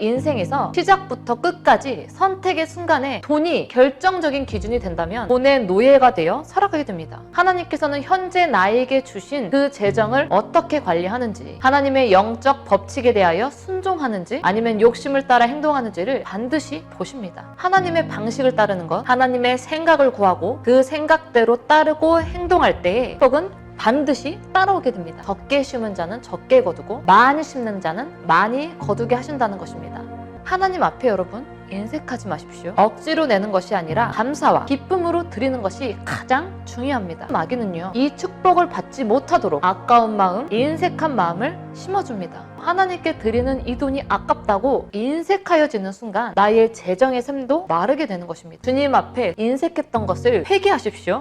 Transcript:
인생에서 시작부터 끝까지 선택의 순간에 돈이 결정적인 기준이 된다면 돈의 노예가 되어 살아가게 됩니다. 하나님께서는 현재 나에게 주신 그 재정을 어떻게 관리하는지, 하나님의 영적 법칙에 대하여 순종하는지 아니면 욕심을 따라 행동하는지를 반드시 보십니다. 하나님의 방식을 따르는 것, 하나님의 생각을 구하고 그 생각대로 따르고 행동할 때에 복은 반드시 따라오게 됩니다. 적게 심은 자는 적게 거두고 많이 심는 자는 많이 거두게 하신다는 것입니다. 하나님 앞에 여러분 인색하지 마십시오. 억지로 내는 것이 아니라 감사와 기쁨으로 드리는 것이 가장 중요합니다. 마귀는요, 이 축복을 받지 못하도록 아까운 마음, 인색한 마음을 심어줍니다. 하나님께 드리는 이 돈이 아깝다고 인색하여지는 순간 나의 재정의 샘도 마르게 되는 것입니다. 주님 앞에 인색했던 것을 회개하십시오.